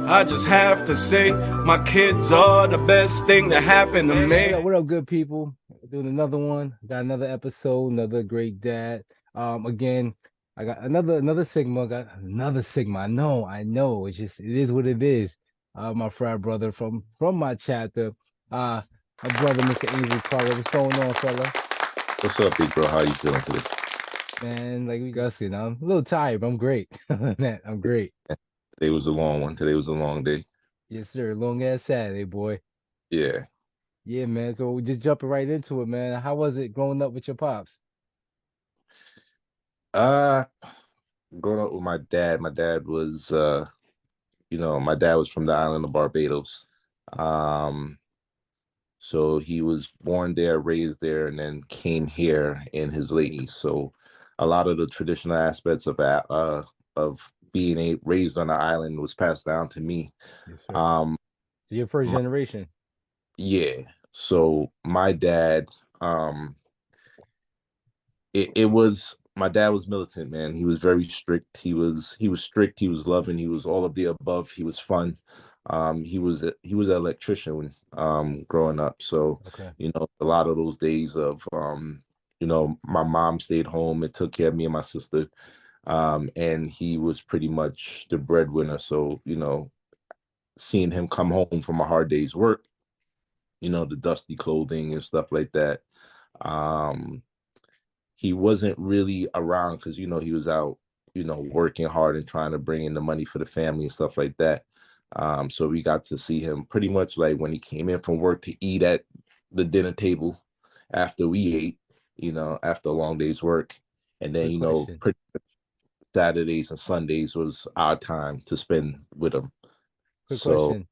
I just have to say, my kids are the best thing that happened to me. What up, good people? Doing another one. Got another episode, another great dad. Again, I got another Sigma. Got another Sigma. I know. It is what it is. My frat brother from my chapter. Uh, my brother, Mr. Ainsley Carter. What's going on, fella? What's up, big bro? How you feeling today? Man, like we discussing, I'm a little tired, but I'm great. Man, I'm great. Today was a long one. Today was a long day. Yes, sir. Long ass Saturday, boy. Yeah. Yeah, man. So we just jumping right into it, man. How was it growing up with your pops? Uh Growing up with my dad, my dad was from the island of Barbados. Um, so he was born there, raised there, and then came here in his late 80s. So a lot of the traditional aspects of being raised on the island was passed down to me. Yes, sir. Um, So you're first my, generation. yeah. So my dad, um, it was my dad was militant, man. He was very strict. He was strict, he was loving, he was all of the above, he was fun. He was an electrician when growing up. So, Okay. a lot of those days of my mom stayed home and took care of me and my sister. And he was pretty much the breadwinner. So, seeing him come home from a hard day's work, the dusty clothing and stuff like that. Um, he wasn't really around because he was out, working hard and trying to bring in the money for the family and stuff like that. So we got to see him pretty much like when he came in from work to eat at the dinner table after we ate, after a long day's work. And then, Quick question. pretty much Saturdays and Sundays was our time to spend with him. Quick So, question.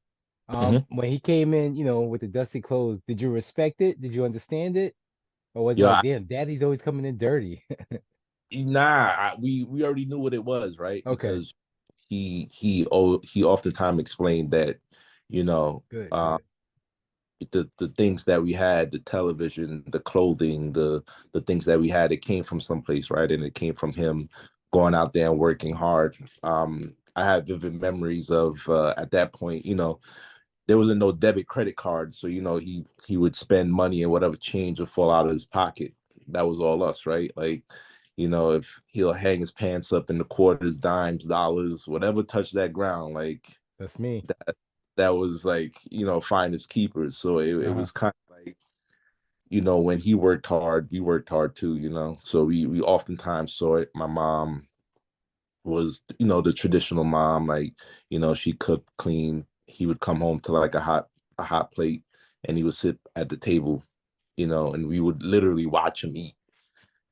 mhm. When he came in, with the dusty clothes, did you respect it? Did you understand it? Or was it like, Yeah, damn, daddy's always coming in dirty? we already knew what it was, right? Okay. Because he oftentimes explained that, you know, Good, uh, good. the things that we had, the television, the clothing, the things that we had, it came from someplace, right? And it came from him going out there and working hard. I have vivid memories of at that point, there wasn't no debit credit card, so he would spend money and whatever change would fall out of his pocket. That was all us, right? Like, if he'll hang his pants up in the quarters, dimes, dollars, whatever touched that ground, like That's me. that was like, finders keepers. So it Uh-huh. was kind of like, when he worked hard, we worked hard too, so we oftentimes saw it. My mom was, the traditional mom, like, she cooked, clean. He would come home to like a hot plate, and he would sit at the table, and we would literally watch him eat,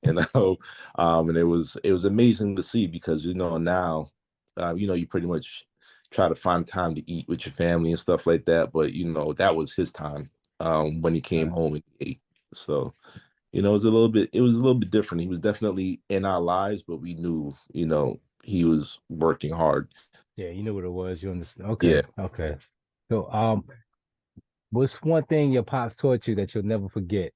you know. And it was amazing to see because, now, you pretty much try to find time to eat with your family and stuff like that, but that was his time, when he came Right. home and ate. So, it was a little bit different. He was definitely in our lives, but we knew, he was working hard. Yeah, you know what it was. You understand. Yeah. Okay, okay. So, what's one thing your pops taught you that you'll never forget?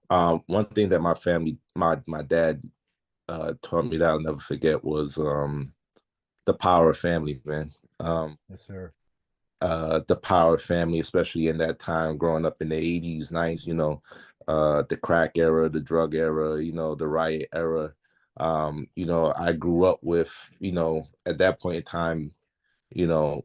One thing that my dad taught me that I'll never forget was the power of family, man. Yes, sir. The power of family, especially in that time growing up in the 80s, 90s, the crack era, the drug era, the riot era. I grew up with, at that point in time, you know,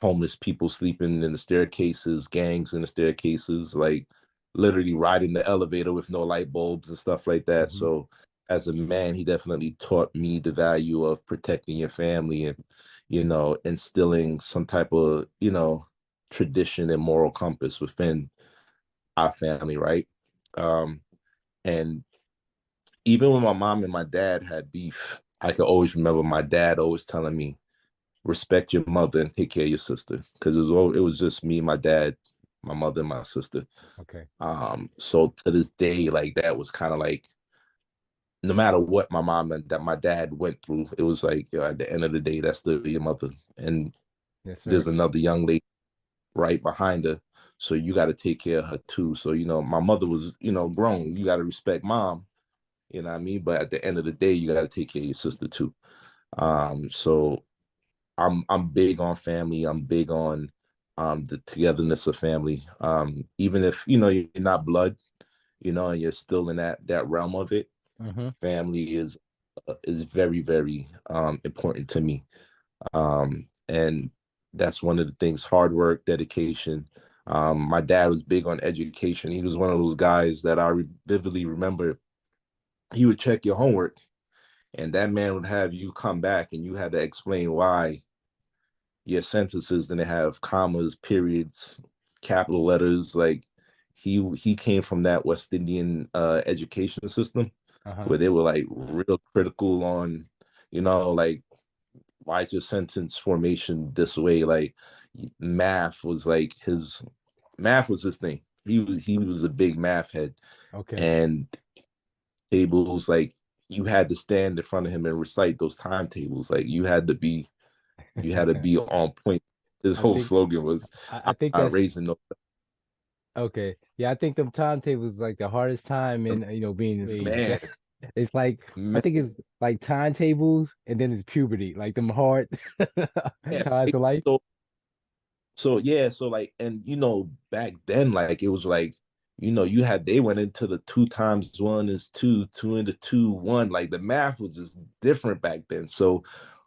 homeless people sleeping in the staircases, gangs in the staircases, like literally riding the elevator with no light bulbs and stuff like that. Hmm. So as a man, he definitely taught me the value of protecting your family and, instilling some type of, tradition and moral compass within our family, right? Um, and even when my mom and my dad had beef, I could always remember my dad always telling me, respect your mother and take care of your sister, because it was just me, my dad, my mother, and my sister. Okay. So to this day, like that was kind of like no matter what my mom and that my dad went through, it was like, at the end of the day, that's still your mother, and Yes, there's sir. another young lady right behind her, so you got to take care of her too. So my mother was grown. You got to respect mom. You know what I mean? But at the end of the day, you got to take care of your sister too. So I'm big on family. I'm big on the togetherness of family. Even if you're not blood, and you're still in that realm of it, Mm-hmm. family is very, very important to me. And that's one of the things: hard work, dedication. My dad was big on education. He was one of those guys that I vividly remember. He would check your homework, and that man would have you come back, and you had to explain why your sentences didn't have commas, periods, capital letters. Like he came from that West Indian education system Uh-huh. where they were like real critical on, like, why is your sentence formation this way? Like math was like his thing. He was a big math head, Okay. and tables, like, you had to stand in front of him and recite those timetables. Like you had to be on point. His I whole think slogan was, I "I'm think not that's raising no okay. Yeah, I think them timetables like the hardest time in being of age. man, It's like I man." think it's like timetables and then it's puberty, like them hard Yeah, times right? of life. So yeah, so like, and back then, like, it was like, they went into the two times one is two, two into two, one. Like the math was just different back then. So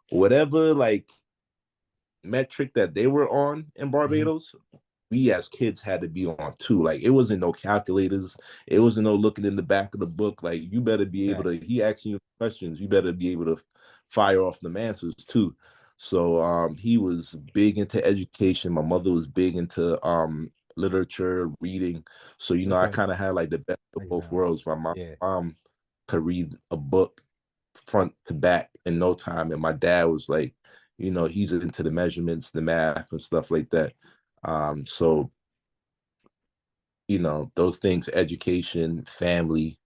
whatever, like, metric that they were on in Hmm. Barbados, we as kids had to be on too. Like it wasn't no calculators, it wasn't no looking in the back of the book. Like you better be able to. Facts. He asking you questions, you better be able to fire off the answers too. So he was big into education. My mother was big into literature, reading. So I Okay. kind of had like the best of Nice both balance. worlds. My Yeah. mom could read a book front to back in no time, and my dad was like, he's into the measurements, the math, and stuff like that. So those things: education, family,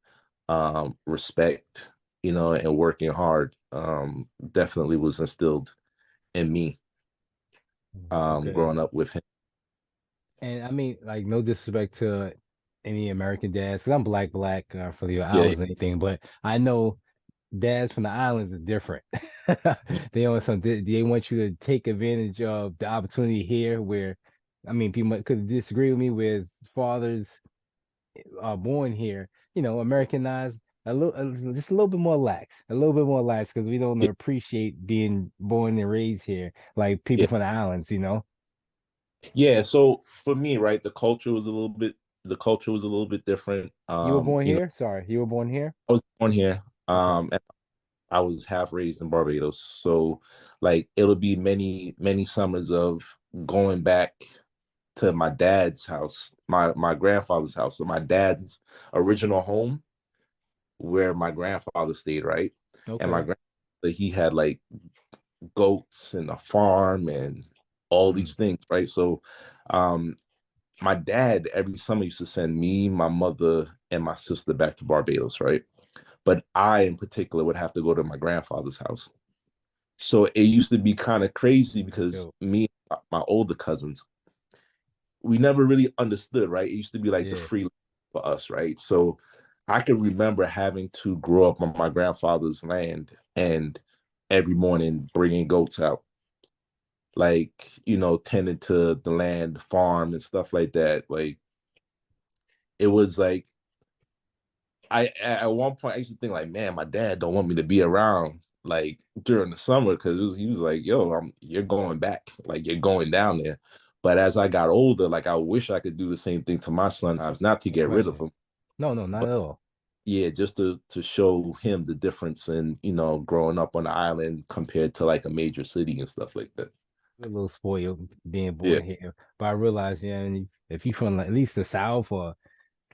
respect, and working hard, definitely was instilled in me, Okay. growing up with him. And I mean, like, no disrespect to any American dads, because I'm black, for the Yeah, islands or anything, but I know dads from the islands is different. They want they want you to take advantage of the opportunity here where, I mean, people could disagree with me with fathers born here, Americanized just a little bit more lax, because we don't yeah, appreciate being born and raised here like people yeah, from the islands. yeah. So for me, right, the culture was a little bit different. You were born here? Sorry, you were born here? I was born here, Okay. and I was half raised in Barbados. So like it'll be many, many summers of going back to my dad's house, my grandfather's house. So my dad's original home where my grandfather stayed, right? And my Okay. grandfather, he had like goats and a farm and all Mm, these things, right? So um my dad every summer used to send me, my mother, and my sister back to Barbados, right? But I in particular would have to go to my grandfather's house. So it used to be kind of crazy because dope. me, my older cousins, we never really understood, right? It used to be like the Yeah. free for us, right? So I can remember having to grow up on my grandfather's land and every morning bringing goats out, like, tending to the land, farm, and stuff like that. Like, it was like, at one point I used to think like, man, my dad don't want me to be around like during the summer because he was like, yo, you're going back, like you're going down there. But as I got older, like I wish I could do the same thing to my son, not to No get rid of question. him, No, no, not but at all. yeah, just to show him the difference in growing up on the island compared to like a major city and stuff like that. We're a little spoiled being Yeah, born here, but I realize, yeah, and if you from like, at least the South or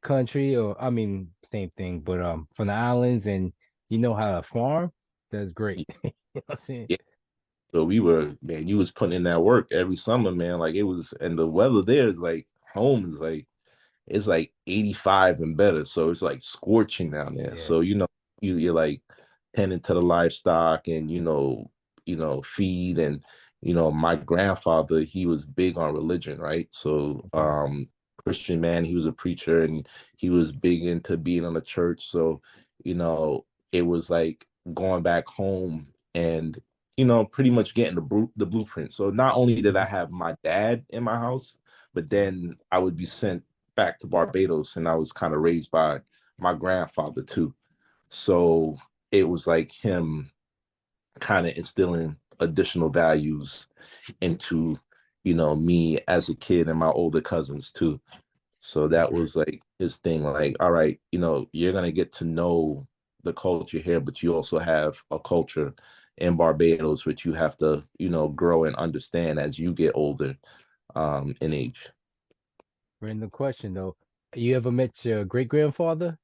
country, or I mean, same thing, but from the islands and you know how to farm, that's great. You know what I'm saying? yeah. So man, you was putting in that work every summer, man. Like it was, and the weather there is like home is like it's like 85 and better. So it's like scorching down there. Yeah. So you're like tending to the livestock and feed. And my grandfather, he was big on religion, right? So Okay. Christian man, he was a preacher and he was big into being on the church. So, it was like going back home and pretty much getting the blueprint. So not only did I have my dad in my house, but then I would be sent back to Barbados, and I was kind of raised by my grandfather too. So it was like him kind of instilling additional values into, me as a kid and my older cousins too. So that Okay. was like his thing, like, all right, you're gonna get to know the culture here, but you also have a culture in Barbados, which you have to, grow and understand as you get older, in age. Random question though. You ever met your great grandfather?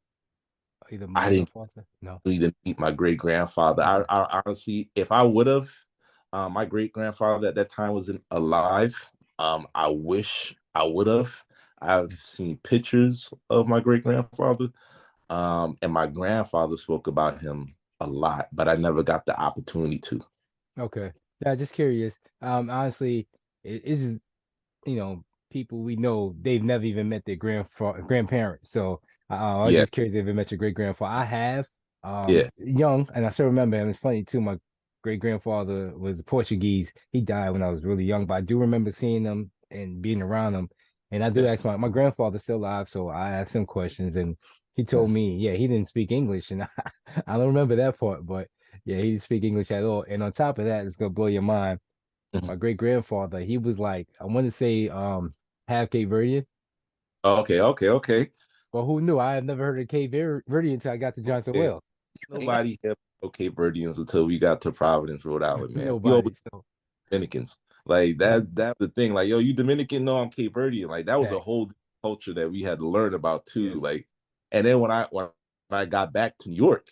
Either I mother or didn't father? No. really meet my great grandfather. Okay. I honestly, if I would have, my great grandfather at that time wasn't alive. I wish I would have. I've seen pictures of my great grandfather. And my grandfather spoke about him a lot, but I never got the opportunity to. Okay. Yeah, just curious. Honestly, it's just, people we know, they've never even met their grandparents. So I was Yeah, just curious if they met your great grandfather. I have, yeah, young, and I still remember him. It's funny too. My great grandfather was Portuguese. He died when I was really young, but I do remember seeing him and being around him. And I do yeah. ask my grandfather's still alive, so I asked him questions, and he told Mm, me, yeah, he didn't speak English, and I don't remember that part, but yeah, he didn't speak English at all. And on top of that, it's gonna blow your mind. mhm. My great grandfather, he was like, I want to say half Cape Verdean, Okay, okay, okay. but who knew? I had never heard of Verdean until I got to Johnson Yeah. Wells. Nobody had Cape Verdeans until we got to Providence, Rhode Island, man. We always Nobody. So Dominicans. Like yeah, that's the thing. Like, yo, you Dominican? No, I'm Cape Verdean. Like that was a facts. whole culture that we had to learn about too. Yes. Like, and then when I got back to New York,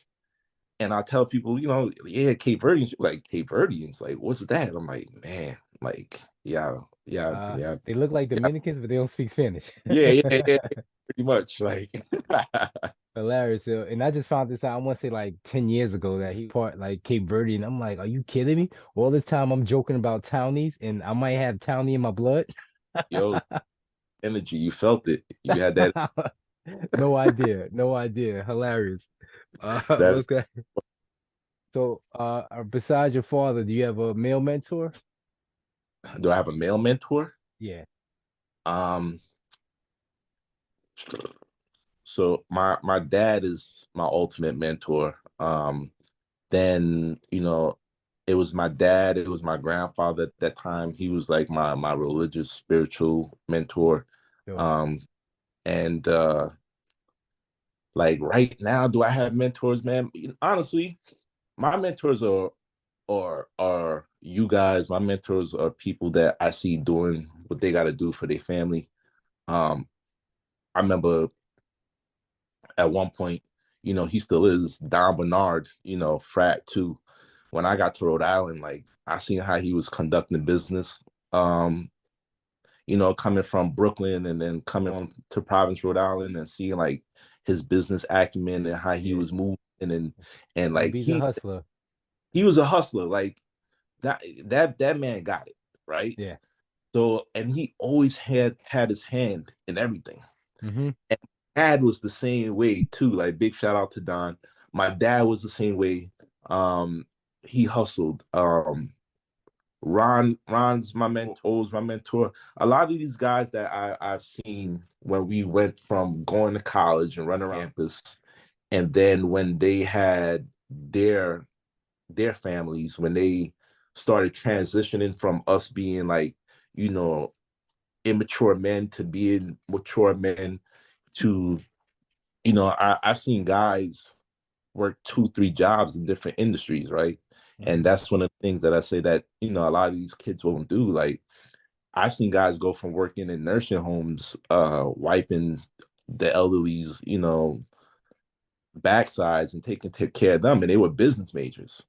and I tell people, yeah, Cape Verdeans, like Cape Verdeans, like what's that? I'm like, man, like yeah, yeah, yeah, They look like yeah, Dominicans, but they don't speak Spanish. yeah, yeah, yeah, pretty much. Like, Hilarious. And I just found this out, I want to say like 10 years ago that he part like Cape Verde. And I'm like, are you kidding me? All this time I'm joking about townies and I might have townie in my blood. yo, energy, you felt it. You had that. No idea. No idea. Hilarious. That What's that? So, besides your father, do you have a male mentor? do I have a male mentor? Yeah. Um, so my dad is my ultimate mentor. Then it was my dad, it was my grandfather at that time. He was like my religious spiritual mentor. Dope. Um, and like right now, do I have mentors, man? Honestly, my mentors are you guys. My mentors are people that I see doing what they got to do for their family. Um, I remember at one point, he still is Don Bernard, frat too. When I got to Rhode Island, like I seen how he was conducting business. Um, coming from Brooklyn and then coming on to Providence, Rhode Island, and seeing like his business acumen and how he Yeah. was moving and Yep, like he's a hustler. he was a hustler. Like that man got it right. Yeah. So and he always had his hand in everything. Mm-hmm. And dad was the same way too. Like big shout out to Don. My dad was the same way. Um, he hustled. Ron's my mentor, my mentor. A lot of these guys that I've seen when we went from going to college and running around campus, and then when they had their families, when they started transitioning from us being like, you know, immature men to being mature men to, I've seen guys work 2, 3 jobs in different industries, right? And Mm-hmm. that's one of the things that I say that, a lot of these kids won't do. Like I've seen guys go from working in nursing homes, wiping the elderly's, backsides and taking care of them, and they were business majors.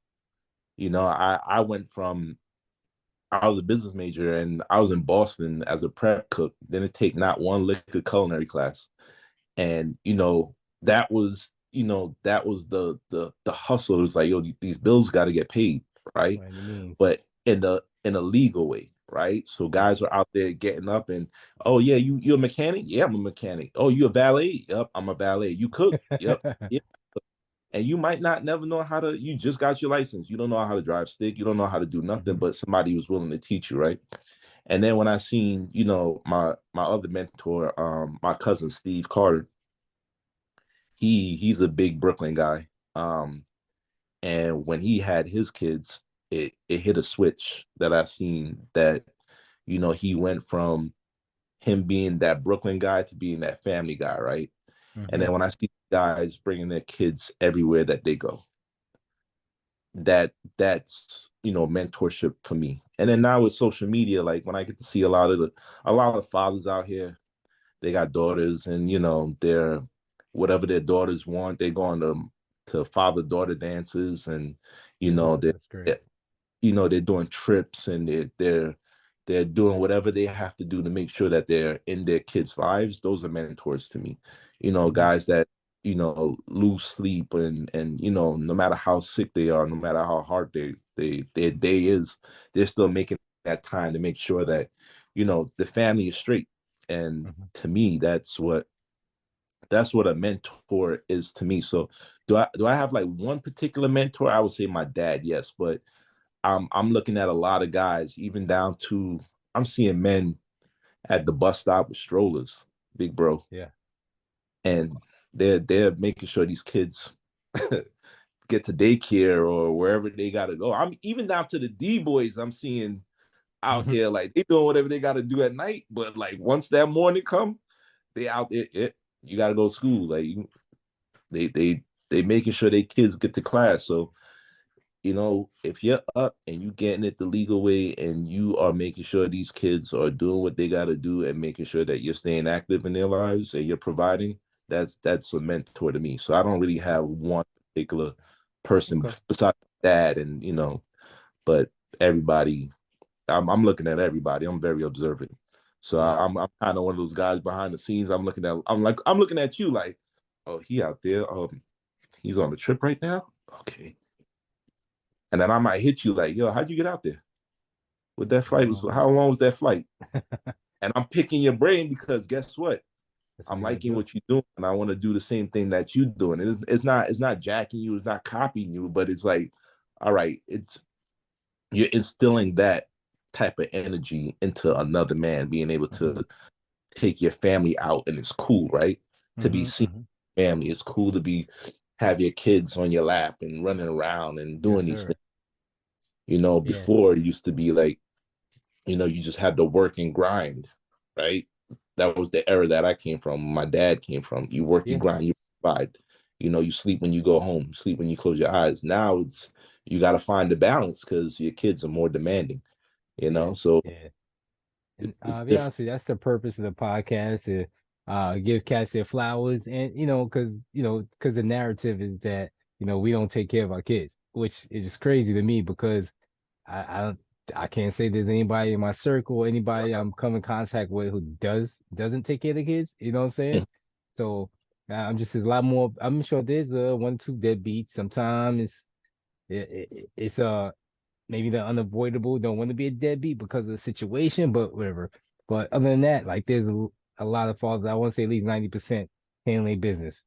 I went from I was a business major and I was in Boston as a prep cook. Didn't take not one lick of culinary class, and that was the hustle. It was like, yo, these bills got to get paid, right? By any means. But in a legal way, right? So Yeah. guys are out there getting up and, oh yeah, you a mechanic? Yeah, I'm a mechanic. Oh, you a valet? Yep, I'm a valet. You cook? Yep. Yeah. And you might not never know how to, you just got your license. You don't know how to drive stick. You don't know how to do nothing, but somebody was willing to teach you, right? And then when I seen, you know, my other mentor, my cousin Steve Carter, he's a big Brooklyn guy. And when he had his kids, it hit a switch that I seen that, you know, he went from him being that Brooklyn guy to being that family guy, right? And then when I see guys bringing their kids everywhere that they go, that's, you know, mentorship for me. And then now with social media, like when I get to see a lot of fathers out here, they got daughters, and you know, they're whatever their daughters want, they go on to father daughter dances, and you know, That's great. you know, they're doing trips, and they're doing whatever they have to do to make sure that they're in their kids' lives. Those are mentors to me. You know, guys that, you know, lose sleep, and you know, no matter how sick they are, no matter how hard their day is, they're still making that time to make sure that, you know, the family is straight. And to me, that's what a mentor is to me. So do I have like one particular mentor? I would say my dad, yes, but I'm looking at a lot of guys, even down to, I'm seeing men at the bus stop with strollers, big bro, Yeah. and they're making sure these kids get to daycare or wherever they gotta go. I'm even down to the D boys I'm seeing out here, like they doing whatever they gotta do at night, but like once that morning come, they out there. You gotta go to school. Like they they they making sure their kids get to class. So you know, if you're up and you getting it the legal way, and you are making sure these kids are doing what they got to do, and making sure that you're staying active in their lives and you're providing, that's a mentor to me. So I don't really have one particular person Okay. besides dad, and you know, but everybody, I'm looking at everybody. I'm very observant. So Yeah. I'm kind of one of those guys behind the scenes. I'm looking at you like, oh, he out there. He's on the trip right now. Okay. And then I might hit you like, yo, how'd you get out there? With that flight was, how long was that flight? And I'm picking your brain because guess what? That's what I'm you gotta liking do. what you're doing, and I want to do the same thing that you're doing. It's not jacking you, it's not copying you, but it's like, all right, it's you're instilling that type of energy into another man, being able to take your family out, and it's cool, right? To be seen family. It's cool to be have your kids on your lap and running around and Yes, doing these sir. things. You know, Yeah. before it used to be like, you know, you just had to work and grind, right? That was the era that I came from. My dad came from. You work, you Yeah. grind, you provide. You know, you sleep when you go home, you sleep when you close your eyes. Now it's you got to find the balance because your kids are more demanding. You Yeah. know, so Yeah. And it's to be different. honest with you, that's the purpose of the podcast, to give cats their flowers, and because the narrative is that we don't take care of our kids, which is just crazy to me because I don't I can't say there's anybody in my circle, anybody I'm come in contact with who doesn't take care of the kids. You know what I'm saying? So I'm just a lot more. I'm sure there's one or two deadbeats. Sometimes it's maybe they're unavoidable. Don't want to be a deadbeat because of the situation, but whatever. But other than that, like there's a lot of fathers. I want to say at least 90% handling business.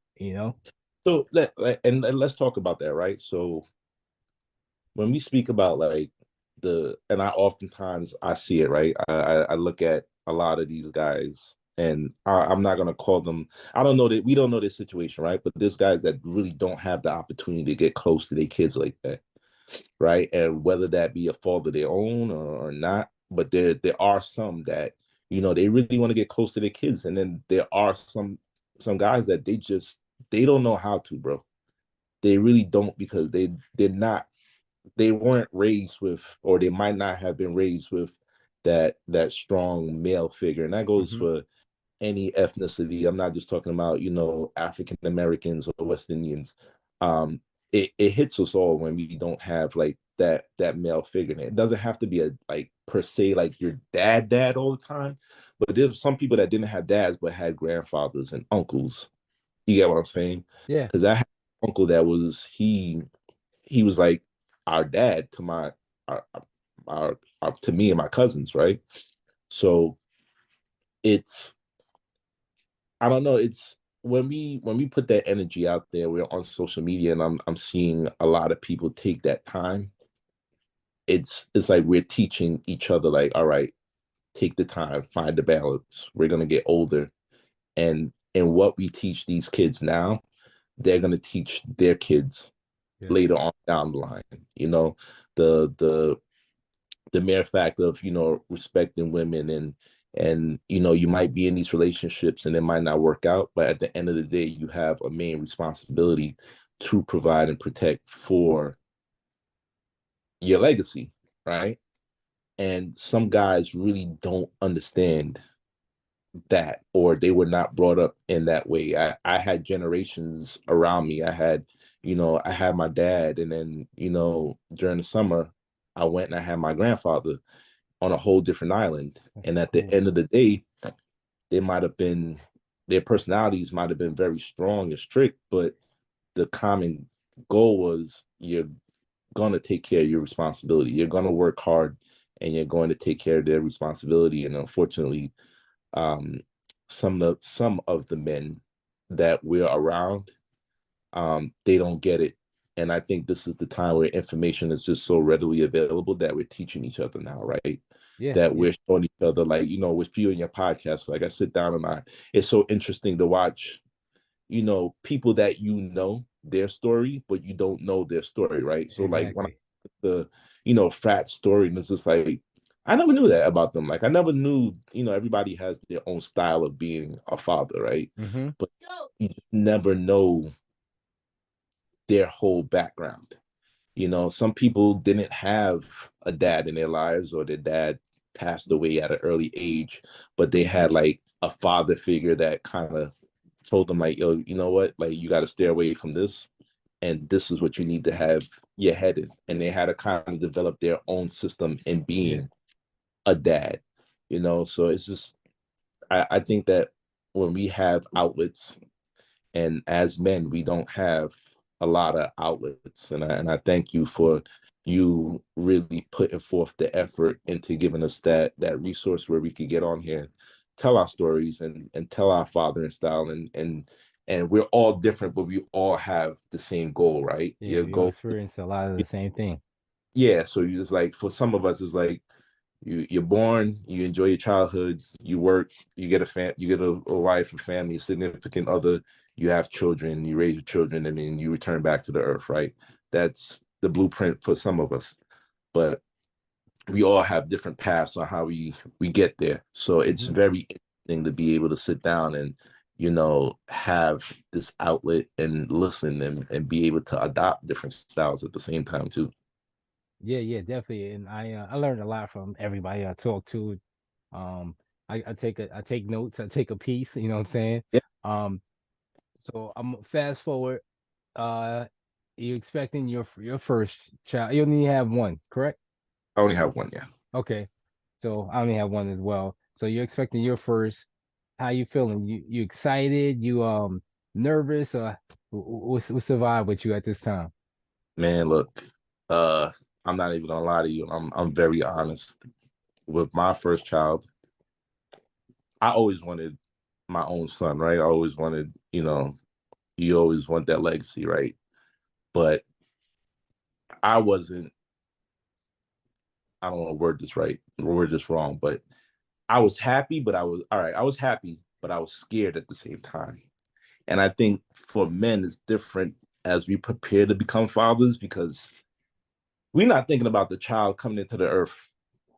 So and let's talk about that, right? So when we speak about like and I oftentimes I see it, right? I look at a lot of these guys, and I'm not gonna call them. I don't know that we don't know this situation, right? But there's guys that really don't have the opportunity to get close to their kids like that, right? And whether that be a fault of their own or not, but there are some that they really want to get close to their kids, and then there are some guys that they don't know how to, bro. They really don't because they weren't raised with, or they might not have been raised with that strong male figure, and that goes hmm for any ethnicity. I'm not just talking about African Americans or West Indians. Um, it hits us all when we don't have like that male figure. And it doesn't have to be a like per se like your dad all the time, but there's some people that didn't have dads but had grandfathers and uncles. You get what I'm saying? Yeah. Because I had an uncle that was he was like our dad to our, to me and my cousins, right? So it's I don't know, when we put that energy out there, we're on social media, and I'm seeing a lot of people take that time. It's like we're teaching each other, like, all right, take the time, find the balance. We're gonna get older, and what we teach these kids now, they're gonna teach their kids Yes. later on down the line. You know, the the the mere fact of, respecting women, and you might be in these relationships and it might not work out, but at the end of the day, you have a main responsibility to provide and protect for your legacy, right? And some guys really don't understand that, or they were not brought up in that way. I had generations around me. I had my dad, and then, during the summer, I went and I had my grandfather on a whole different island. That's And at the cool. end of the day, they might have been, their personalities might have been very strong and strict, but the common goal was, you're going to take care of your responsibility. You're going to work hard, and you're going to take care of their responsibility. And unfortunately, um, some of the men that we're around, they don't get it. And I think this is the time where information is just so readily available that we're teaching each other now, right? Yeah, That yeah, we're showing each other, like, with you and your podcast, like I sit down and it's so interesting to watch, people that their story, but you don't know their story, right? So like when I exactly. the frat story, and it's just like, I never knew that about them. Like, I never knew, everybody has their own style of being a father, right? Mm-hmm. But you just never know their whole background. Some people didn't have a dad in their lives, or their dad passed away at an early age, but they had like a father figure that kind of told them, like, yo, you know what, like, you got to stay away from this, and this is what you need to have your head in. And they had to kind of develop their own system in Yeah, being a dad. So it's just, I think that when we have outlets, and as men, we don't have a lot of outlets, and I thank you for you really putting forth the effort into giving us that resource where we could get on here, tell our stories, and tell our fathering style, and we're all different, but we all have the same goal, right? yeah. Your We all goal. experience a lot of the same thing. Yeah, so you just, like, for some of us, it's like, you're born, you enjoy your childhood, you work, you get a wife, a family, a significant other, you have children, you raise your children, and then you return back to the earth, right? That's the blueprint for some of us. But we all have different paths on how we get there. So it's Mm-hmm. very interesting to be able to sit down and, have this outlet and listen, and be able to adopt different styles at the same time too. Yeah, yeah, definitely. And I learned a lot from everybody I talk to. Um, I take notes, I take a piece, you know what I'm saying? Yeah, Um, so I'm fast forward. Uh, you expecting your first child? You only have one, correct? I only have one. Yeah. Okay. So I only have one as well. So you're expecting your first. How you feeling? You excited? You nervous? Or what's the vibe with you at this time? Man, look, uh, I'm not even gonna lie to you. I'm very honest. With my first child, I always wanted my own son, right? I always wanted, you always want that legacy, right? But I wasn't, I don't want to word this wrong, but I was happy, but I was all right. I was happy, but I was scared at the same time. And I think for men, it's different as we prepare to become fathers, because we're not thinking about the child coming into the earth.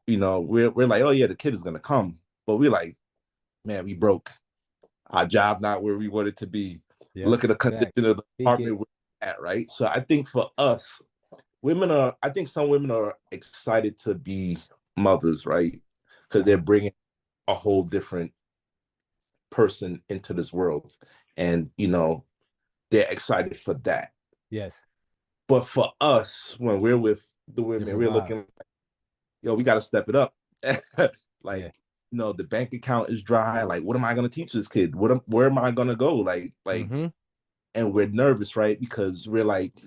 We're like, oh yeah, the kid is gonna come, but we're like, man, we broke. Our job not where we want it to be. Yep. Look at the condition Facts. of the Speak it. apartment we're at, right? So I think for us, I think some women are excited to be mothers, right? Because they're Uh-huh. bringing a whole different person into this world. And, they're excited for that. Yes. But for us, when we're with the women, Different we're vibe. looking, yo, we got to step it up. Like, Yeah. the bank account is dry. Like, what am I going to teach this kid? Where am I going to go? Mm-hmm. And we're nervous, right? Because we're like,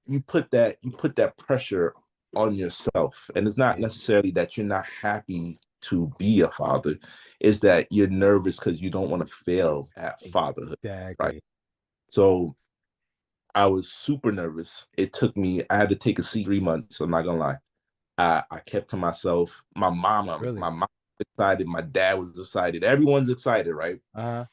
you put that pressure on yourself, and it's not Yeah. necessarily that you're not happy to be a father is that you're nervous because you don't want to fail at fatherhood, right? Exactly. So I was super nervous. I had to take a seat 3 months. I'm not gonna lie. I kept to myself. Really? My mom was excited. My dad was excited. Everyone's excited, right? Uh-huh.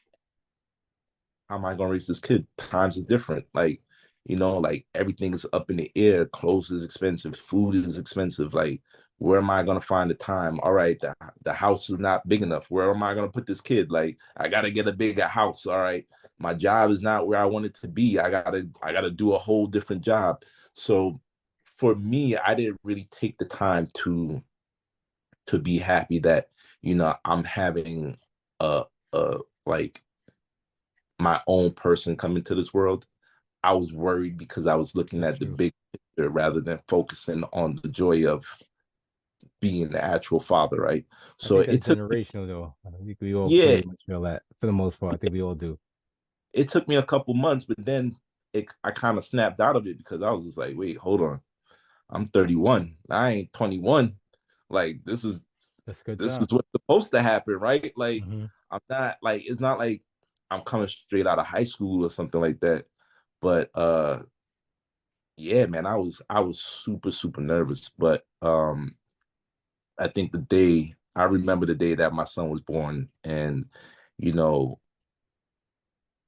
How am I gonna raise this kid? Times is different. Like, like everything is up in the air. Clothes is expensive. Food is expensive. Like, where am I gonna find the time? All right, the house is not big enough. Where am I gonna put this kid? Like, I gotta get a bigger house. All right, my job is not where I want it to be. I gotta do a whole different job. So for me, I didn't really take the time to be happy that I'm having a like my own person come into this world. I was worried because I was looking That's at the true. big picture rather than focusing on the joy of being the actual father, right? I So think that's generational though. I think we all yeah, pretty much feel that for the most part. I think we all do. it took me a couple months, but then I kind of snapped out of it because I was just like, wait, hold on. I'm 31. I ain't 21. Like That's a good this time. is what's supposed to happen, right? Like Hmm. I'm not like it's not like I'm coming straight out of high school or something like that. But yeah, man, I was super, super nervous. But I think I remember the day that my son was born, and you know,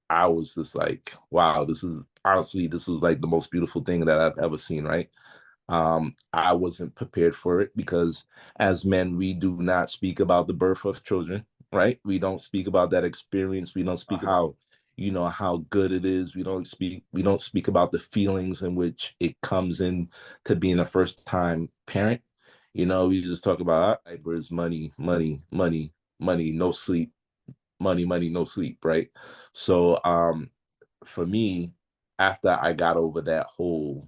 I was just like, wow, this was like the most beautiful thing that I've ever seen, right? I wasn't prepared for it because as men, we do not speak about the birth of children, right? We don't speak about that experience. We don't speak about, how good it is. We don't speak about the feelings in which it comes in to being a first time parent. We just talk about diapers, money, money, money, money, no sleep, money, money, no sleep, right? So for me, after I got over that whole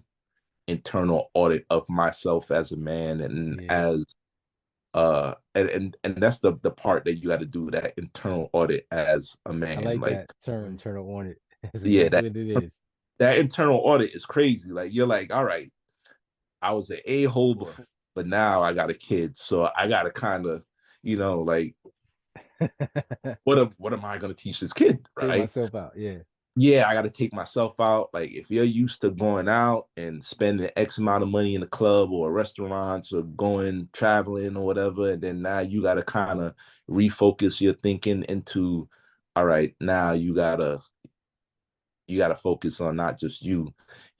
internal audit of myself as a man and Yeah. as and that's the part that you got to do, that internal audit as a I man, like like that term, turn on it. That's yeah, exactly what it is. that internal audit is crazy. Like you're like, all right, I was an a-hole Sure. before, but now I got a kid, so I gotta kind of like what am I gonna teach this kid, Take right? myself out. Yeah. Yeah, I got to take myself out. Like, if you're used to going out and spending X amount of money in a club or restaurants or going traveling or whatever, and then now you got to kind of refocus your thinking into, all right, now you gotta focus on not just you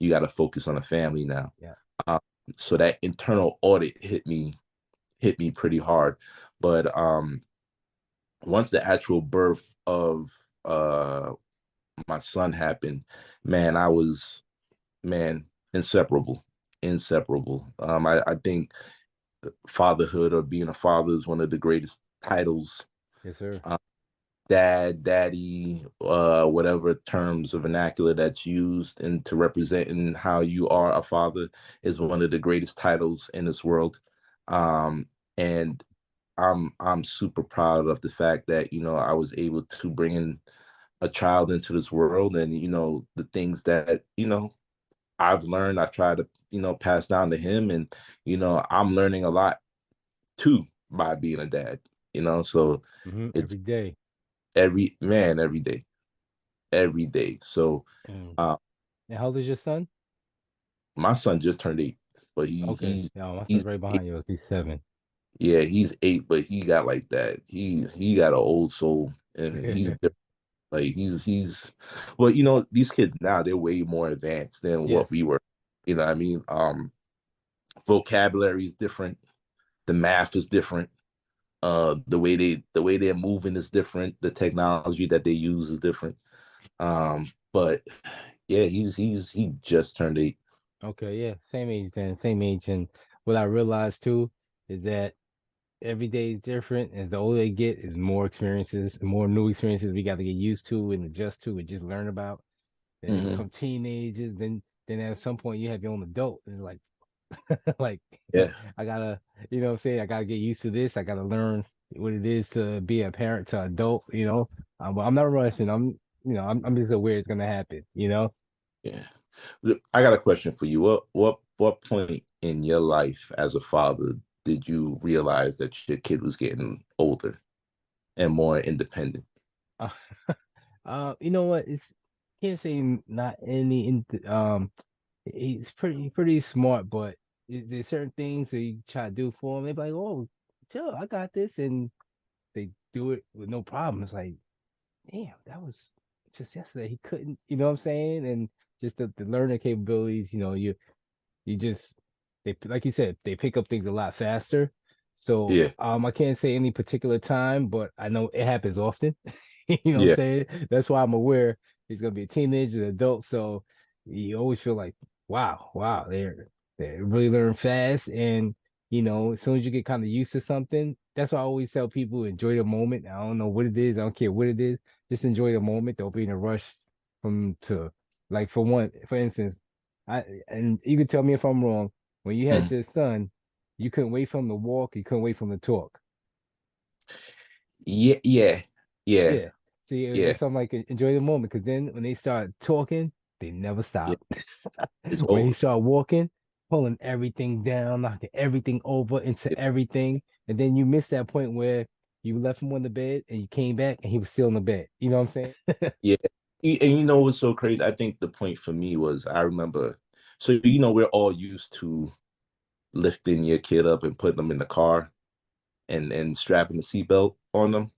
got to focus on a family now. Yeah. Um, so that internal audit hit me pretty hard, but once the actual birth of my son happened, man, I was man inseparable, inseparable. I think fatherhood or being a father is one of the greatest titles. Yes, sir. Uh, Dad, daddy, whatever terms of vernacular that's used and to representing how you are a father is one of the greatest titles in this world. And I'm super proud of the fact that I was able to bring in a child into this world, and the things that I've learned, I try to pass down to him, and I'm learning a lot too by being a dad. So it's Every day. every day, every day. So Mm. uh, And how old is your son? my son just turned 8, but Okay. Yeah, my he's son's right eight. behind yours. He's 7. Yeah, he's 8, but he got like that. He got an old soul, and he's different. Like he's well, these kids now, they're way more advanced than what we Yes. were. What I mean? Vocabulary is different, the math is different, the way they're moving is different, the technology that they use is different. But yeah, he just turned 8. Okay, yeah. Same age then. Same age. And what I realized too is that every day is different. As the older they get, is more experiences, more new experiences we got to get used to and adjust to and just learn about. Then they Hmm. become teenagers. Then at some point you have your own adult. It's like like Yeah, I gotta, what I'm saying, I gotta get used to this. I gotta learn what it is to be a parent to adult. But I'm not rushing. I'm just aware it's gonna happen. yeah. Look, I got a question for you. What point in your life as a father did you realize that your kid was getting older and more independent? Uh, you know what? It's can't say not any. He's pretty smart, but there's certain things that you try to do for him. They're like, "Oh, chill, I got this," and they do it with no problem. It's like, damn, that was just yesterday. He couldn't, you know what I'm saying? And just the learning capabilities, you just they like you said, they pick up things a lot faster. So Yeah, I can't say any particular time, but I know it happens often. You know what I'm yeah, saying? That's why I'm aware he's gonna be a teenager, an adult. So you always feel like, wow, they really learn fast. And as soon as you get kind of used to something, that's why I always tell people enjoy the moment. I don't know what it is, I don't care what it is, just enjoy the moment. Don't be in a rush from to like for instance, and you can tell me if I'm wrong. When you had mm, your son, you couldn't wait for him to walk, you couldn't wait for him to talk. yeah, yeah, yeah, Yeah. See, yeah, that's something like enjoy the moment because then when they start talking, they never yeah. stop. It's When he over. start walking, pulling everything down, knocking everything over into Yeah, everything, and then you miss that point where you left him on the bed and you came back and he was still in the bed. You know what I'm saying? yeah. And you know what's so crazy? I think the point for me was I remember. So we're all used to lifting your kid up and putting them in the car and strapping the seatbelt on them.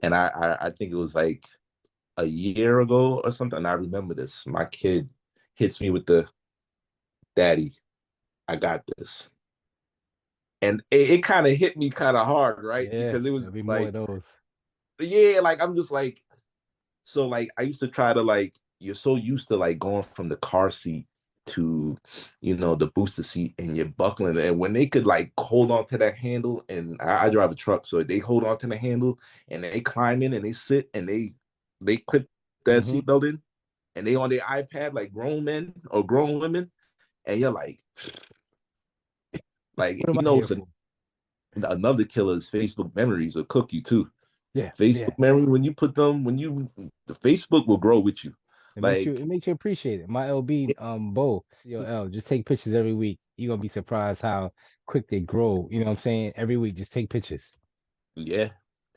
And I think it was like a year ago or something. I remember this. My kid hits me with the daddy, I got this. And it kind of hit me kind of hard, right? Yeah, Because it was there'll be more of like, those. yeah, like I'm just like, so like I used to try to like, you're so used to like going from the car seat to, the booster seat and you're buckling. And when they could like hold on to that handle, and I drive a truck, so they hold on to the handle and they climb in and they sit and they clip that Hmm. seatbelt in and they on their iPad like grown men or grown women, and you're like What am I here it's for? another killer is Facebook memories will cook you too. Yeah, yeah. Facebook memory, when you put them, the Facebook will grow with you. It Like, makes you appreciate it. My LB Bo, yo L, just take pictures every week. You're gonna be surprised how quick they grow. You know what I'm saying? Every week, just take pictures. yeah.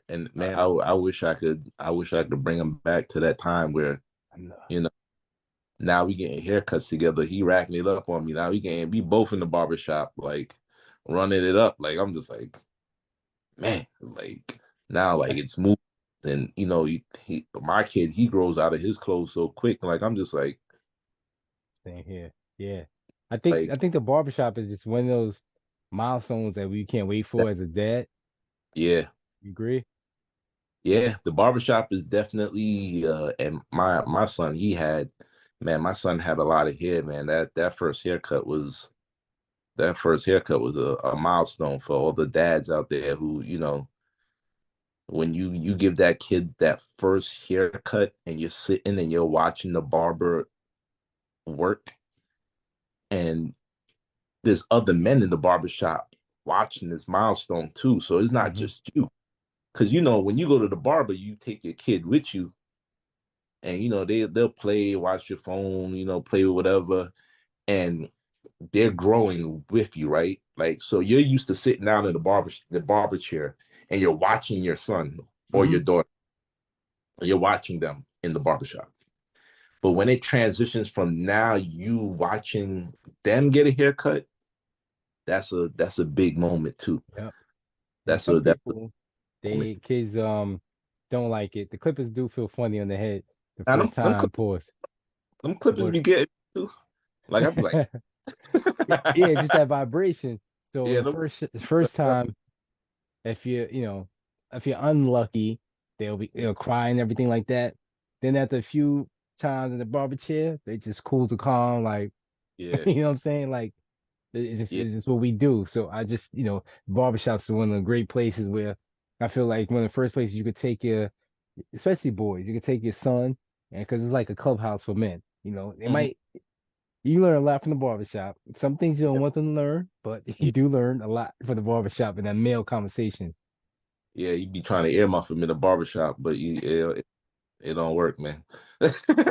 And man, I wish I could bring him back to that time where, I know. you know, now we getting haircuts together. He racking it up on me. Now we can be both in the barber shop, like running it up. Like I'm just like, man, like now like it's moving. And my kid, he grows out of his clothes so quick. Like I'm just Same here. Yeah. I think like the barbershop is just one of those milestones that we can't wait that, for as a dad. yeah. You agree? Yeah, the barbershop is definitely and my son, my son had a lot of hair, man. That first haircut was a milestone for all the dads out there who, when you give that kid that first haircut and you're sitting and you're watching the barber work, and there's other men in the barbershop watching this milestone too. So it's not Hmm. just you. Because when you go to the barber, you take your kid with you, and they'll play, watch your phone, play with whatever, and they're growing with you, right? Like, so you're used to sitting down in the barber chair and you're watching your son or Hmm. your daughter, you're watching them in the barbershop. But when it transitions from now you watching them get a haircut, that's a big moment too. Yep. And That's some a that's a people, moment. they kids don't like it. The Clippers do feel funny on the head the Now first time. Pause. them clippers But be getting too. Like I'd be like, yeah, just that vibration. So yeah, the first time, if if you're unlucky, they'll be crying everything like that. Then after a few times in the barber chair, they just cool to calm, like yeah, you know what I'm saying? Like yeah, it's just what we do. So I just barbershops are one of the great places where I feel like one of the first places you could take your, especially boys, you could take your son, and because it's like a clubhouse for men. They mhm, might you learn a lot from the barbershop. Some things you don't yeah, want them to learn, but you yeah. do learn a lot from the barbershop and that male conversation. Yeah, you be trying to earmuff him in the barbershop, but it don't work, man.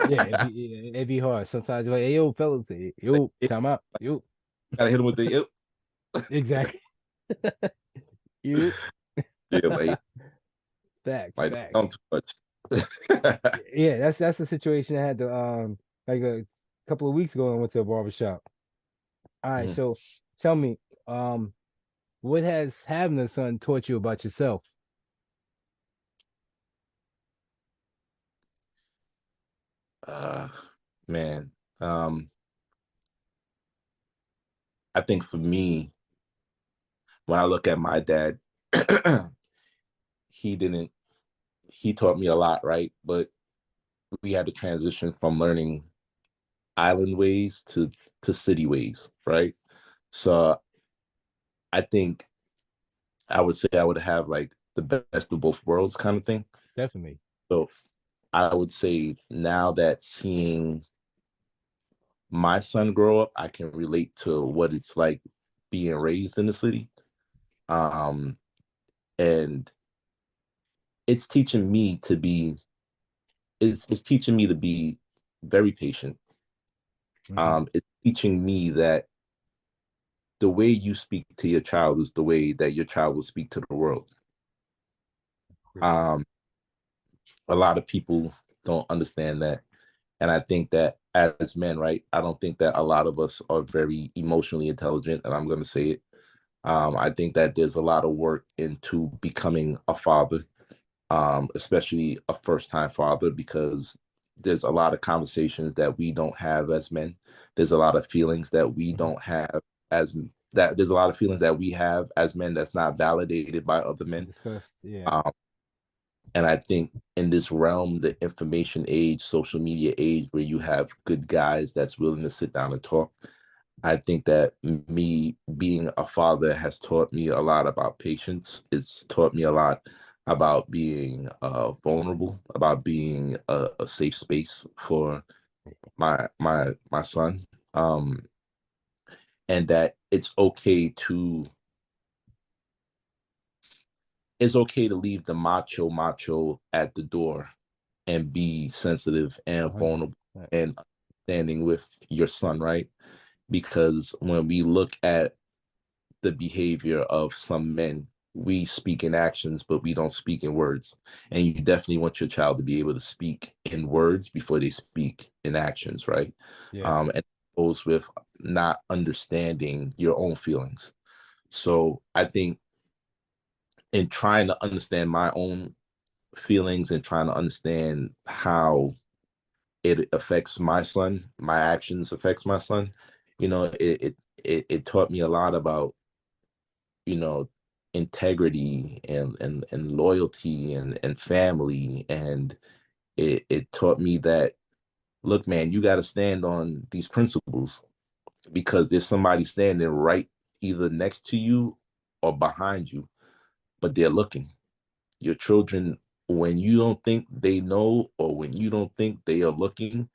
Yeah, it'd be hard. Sometimes you're like, hey yo, fellas, hey, Like, yo, it, time out. Yo. gotta hit him with the Exactly. You Yeah, like facts, like facts. don't too much. Yeah, that's the situation I had to like a couple of weeks ago. I went to a barbershop. All right, Mhm. so tell me, um, what has having a son taught you about yourself? Uh, man, um, I think for me, when I look at my dad, he didn't. He taught me a lot, right? But we had to transition from learning island ways to city ways, right? So I think I would say I would have like the best of both worlds kind of thing. Definitely. So I would say now that seeing my son grow up, I can relate to what it's like being raised in the city. Um, and it's teaching me to be it's teaching me to be very patient. Hmm. It's teaching me that the way you speak to your child is the way that your child will speak to the world. Agree. Um, a lot of people don't understand that. And I think that as men, right, I don't think that a lot of us are very emotionally intelligent, and I'm going to say it. I think that there's a lot of work into becoming a father, especially a first time father, because there's a lot of conversations that we don't have as men. There's a lot of feelings that we Hmm. don't have as that there's a lot of feelings that we have as men that's not validated by other men. Discussed. Yeah. Um, and I think in this realm, the information age, social media age, where you have good guys that's willing to sit down and talk, I think that me being a father has taught me a lot about patience. It's taught me a lot about being vulnerable, about being a safe space for my son, and that it's okay to leave the macho at the door and be sensitive and 100. vulnerable and understanding with your son, right? Because when we look at the behavior of some men, we speak in actions, but we don't speak in words. And you definitely want your child to be able to speak in words before they speak in actions, right? Yeah. And it goes with not understanding your own feelings. So I think in trying to understand my own feelings and trying to understand how it affects my son, my actions affects my son, it taught me a lot about, you know, integrity and loyalty and family. And it taught me that, look, man, you got to stand on these principles because there's somebody standing right either next to you or behind you, but they're looking. Your children, when you don't think they know or when you don't think they are looking,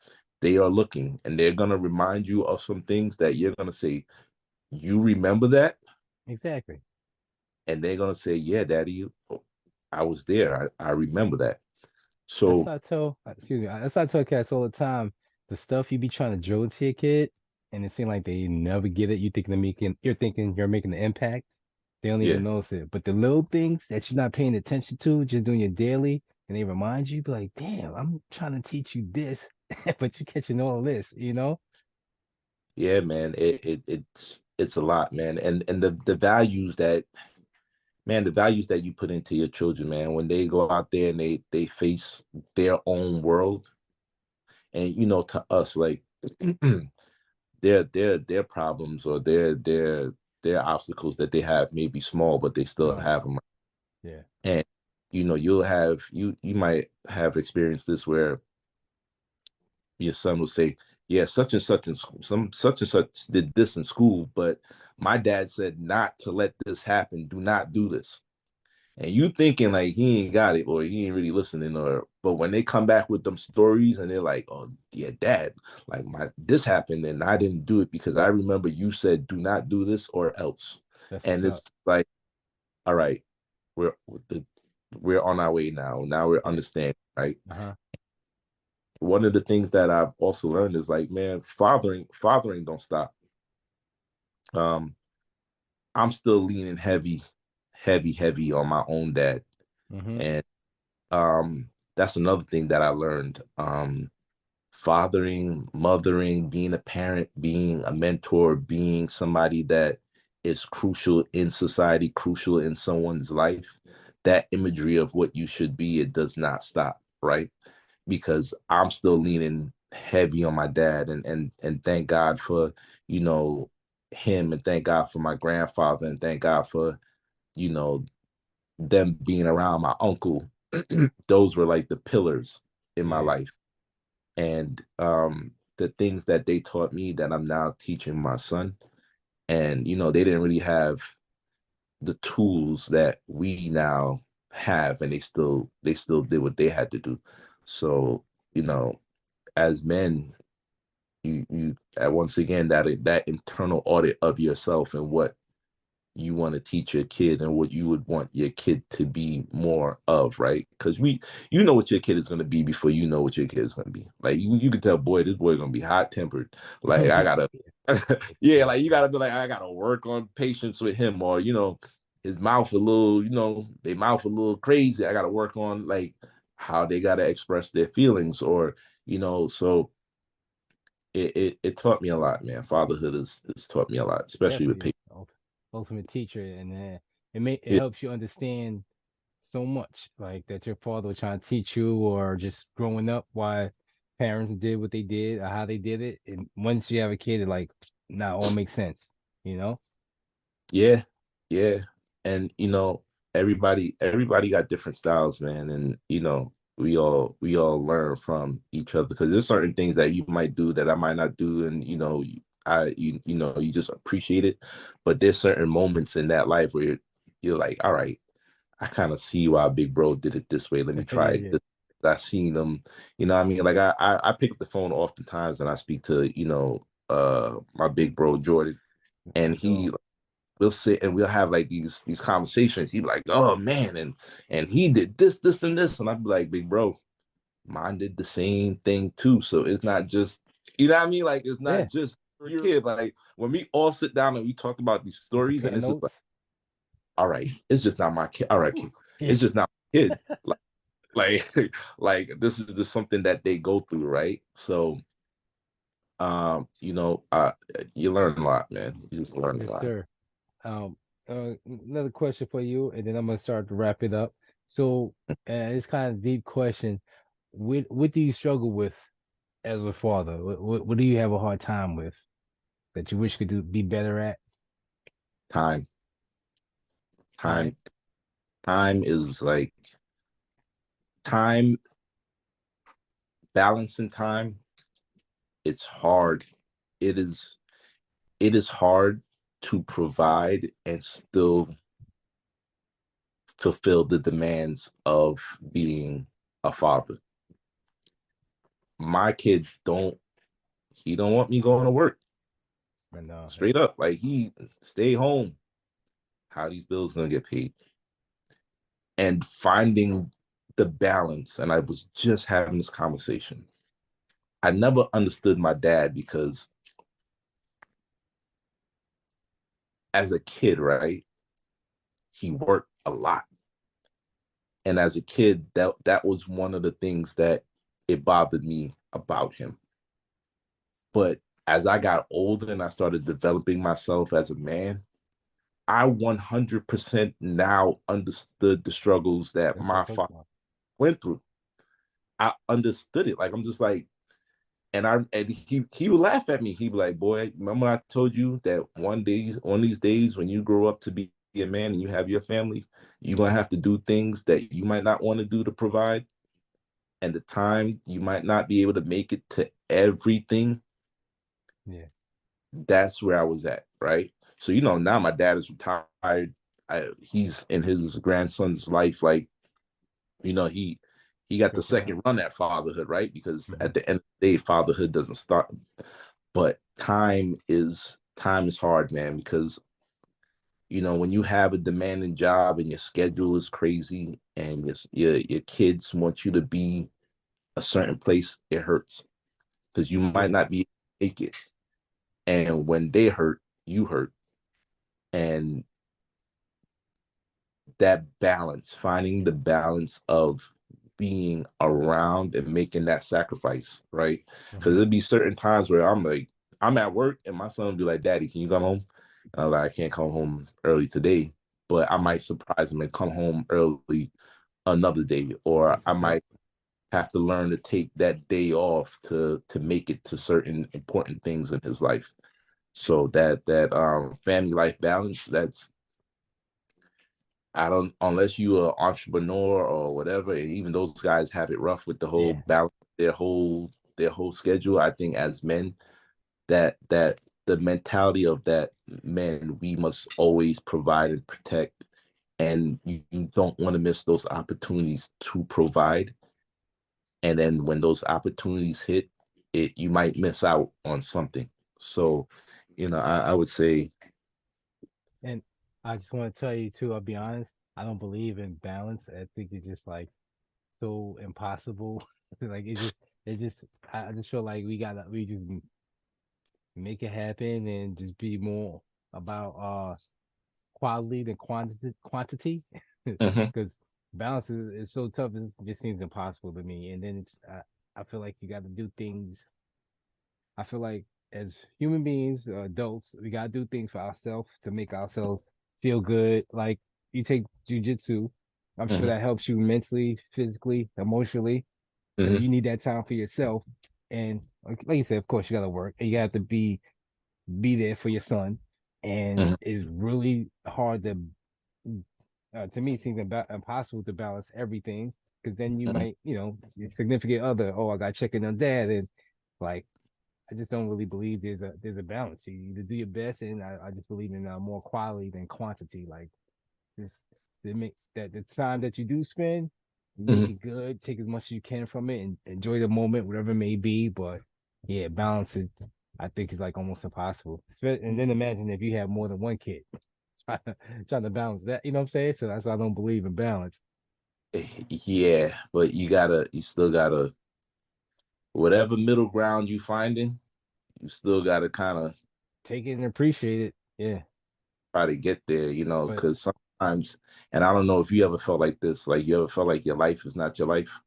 and they're going to remind you of some things that you're going to say, you remember that? Exactly. And they're going to say, yeah, daddy, I was there. I remember that. That's So why I tell, excuse me, that's why I tell cats all the time. The stuff you be trying to drill to your kid, and it seems like they never get it. You're thinking you're making an impact. They don't yeah, even notice it. But the little things that you're not paying attention to, just doing your daily, and they remind you, be like, damn, I'm trying to teach you this, but you're catching all this, you know? yeah, man, it's a lot, man. And the values that, man, the values that you put into your children, man, when they go out there and they face their own world. And to us, like, their problems or their obstacles that they have may be small, but they still Uh-huh. have them. Yeah. And you might have experienced this where your son will say, yeah, such and such in school, some such and such did this in school, but my dad said not to let this happen, do not do this. And you thinking like he ain't got it or he ain't really listening, or but when they come back with them stories and they're like, oh yeah, dad, like my this happened and I didn't do it because I remember you said do not do this or else. That's what's And up. it's like, all right, we're we're on our way now. Now we're Yeah. understanding, right? Uh-huh. One of the things that I've also learned is like, man, fathering don't stop. Um, I'm still leaning heavy on my own dad. Mm-hmm. And that's another thing that I learned. Fathering, mothering, being a parent, being a mentor, being somebody that is crucial in society, crucial in someone's life, that imagery of what you should be, it does not stop, right? Because I'm still leaning heavy on my dad, and thank God for, you know, him, and thank God for my grandfather, and thank God for, you know, them being around my uncle. Those were like the pillars in my Yeah. life. And the things that they taught me that I'm now teaching my son. And they didn't really have the tools that we now have, and they still did what they had to do. So, as men, you once again, that internal audit of yourself and what you want to teach your kid and what you would want your kid to be more of, right? Because you know what your kid is going to be before you know what your kid is going to be. Like you can tell, boy, this boy going to be hot tempered. Like I gotta, yeah, like you gotta be like, I gotta work on patience with him, or his mouth a little, they mouth a little crazy. I gotta work on like how they gotta express their feelings, or so it taught me a lot, man. Fatherhood has taught me a lot, especially with Definitely patience. ultimate teacher, and it Yeah, helps you understand so much, like that your father was trying to teach you, or just growing up, why parents did what they did, or how they did it. And once you have a kid, it like now all makes sense, you know? yeah, yeah. And everybody got different styles, man. And we all learn from each other, because there's certain things that you might do that I might not do, and you just appreciate it. But there's certain moments in that life where you're like, all right, I kind of see why big bro did it this way. Let me try Yeah, it. yeah. I seen them, what I mean? Like I pick up the phone oftentimes and I speak to, my big bro Jordan, That's and my dog. we'll sit and we'll have like these conversations. He'd be like, oh man, and he did this, and this. And I'd be like, big bro, mine did the same thing too. So it's not just, what I mean? Like it's not Yeah, just your kid. Like when we all sit down and we talk about these stories, and compare it's just like, notes. all right, it's just not my kid. All right, kid. Yeah, It's just not my kid. Like like this is just something that they go through, right? So you learn a lot, man. You just learn a yes, lot. sir. Um, Another question for you, and then I'm gonna start to wrap it up. So, it's kind of deep question. What do you struggle with as a father? What do you have a hard time with that you wish could be better at? Time. Time. Time. Time is like time, balancing time. It's hard. It is hard to provide and still fulfill the demands of being a father. My kid he don't want me going to work. And Straight up. Like he stay home. How these bills gonna get paid? And finding the balance. And I was just having this conversation. I never understood my dad, because as a kid, right, he worked a lot. And as a kid, that was one of the things that it bothered me about him. But as I got older and I started developing myself as a man, I 100% now understood the struggles that that's what I'm my talking father about. went through. I understood it. Like I'm just like, and he would laugh at me. He'd be like, "Boy, remember I told you that one of these days, when you grow up to be a man and you have your family, you're gonna have to do things that you might not want to do to provide, and the time you might not be able to make it to everything." Yeah, That's where I was at, right? So now my dad is retired. He's in his grandson's life, like he got the good for him. second run at fatherhood, right? Because Hmm. at the end of the day, fatherhood doesn't start. But time is hard, man, because when you have a demanding job and your schedule is crazy, and your kids want you to be a certain place, it hurts, because you might Yeah, not be able to make it. And when they hurt, you hurt. And that balance, finding the balance of being around and making that sacrifice, right? Because Hmm. there'd be certain times where I'm like, I'm at work and my son would be like, Daddy, can you come home? And I'm like, I can't come home early today, but I might surprise him and come home early another day, or That's I what's up. might have to learn to take that day off to make it to certain important things in his life. So that family life balance, that's, I don't, unless you are entrepreneur or whatever, and even those guys have it rough with the whole Yeah. balance, their whole schedule. I think as men, that the mentality of that men, we must always provide and protect, and you don't want to miss those opportunities to provide. And then when those opportunities hit, it, you might miss out on something. So, I would say, And I just want to tell you too, I'll be honest, I don't believe in balance. I think it's just like so impossible. Like I just feel like we just make it happen and just be more about quality than quantity. mhm, Because balance is so tough, it just seems impossible to me. And then I feel like you got to do things. I feel like as human beings, adults, we gotta do things for ourselves to make ourselves feel good. Like you take jujitsu, I'm sure mhm, that helps you mentally, physically, emotionally. mhm, You need that time for yourself. And like you said, of course, you gotta work and you have to be there for your son. And mhm, it's really hard to me, it seems impossible to balance everything because then you mhm. might, your significant other, oh, I got to check in on dad, and like I just don't really believe there's a balance. You either do your best, and I just believe in more quality than quantity. Like this, to make that the time that you do spend, make Mhm. it good. Take as much as you can from it, and enjoy the moment, whatever it may be. But yeah, balance it. I think is like almost impossible. And then imagine if you have more than one kid, trying to balance that. You know what I'm saying? So that's why I don't believe in balance. Yeah, but you still gotta, whatever middle ground you finding, you still gotta kind of Take it and appreciate it. Yeah, try to get there, but because sometimes, and I don't know if you ever felt like this, like you ever felt like your life is not your life.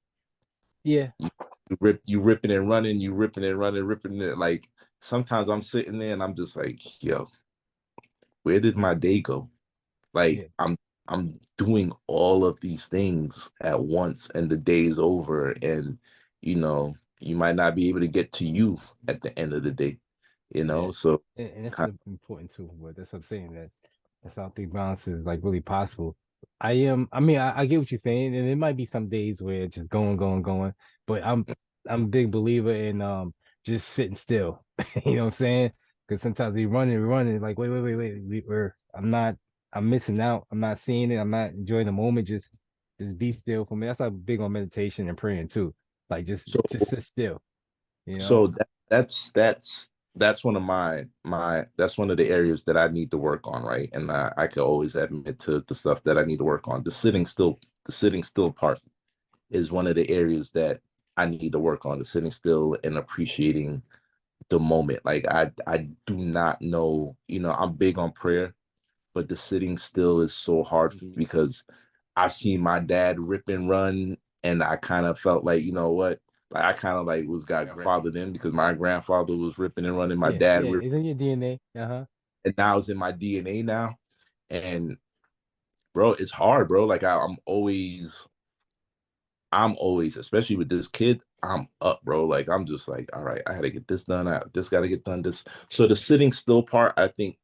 yeah, You ripping and running, you ripping and running, ripping it. Like sometimes I'm sitting there and I'm just like, yo, where did my day go? yeah, Like I'm doing all of these things at once and the day's over, and you might not be able to get to you at the end of the day, yeah. so And that's kind important too. But that's what I'm saying. That's how I think balance is like really possible. I am. I mean, I get what you're saying, and it might be some days where it's just going, going, going. But I'm a big believer in just sitting still. You know what I'm saying? Because sometimes we running. Like wait. I'm missing out. I'm not seeing it. I'm not enjoying the moment. Just be still for me. That's like big on meditation and praying too. Like so just sit still. You know? so that's one of that's one of the areas that I need to work on, right? And I could always admit to the stuff that I need to work on. The sitting still part is one of the areas that I need to work on, the sitting still and appreciating the moment. Like I do not know, I'm big on prayer, but the sitting still is so hard for me because I've seen my dad rip and run, and I kind of felt like, you know what? Like I kind of like was got grandfathered in because my grandfather was ripping and running, my Yeah, dad yeah. It's in your DNA. Uh-huh. and now it's in my DNA now. And bro, it's hard, bro. Like I'm always, especially with this kid, I'm up, bro. Like I'm just like, all right, I had to get this done. This got to get done. This. So the sitting still part, I think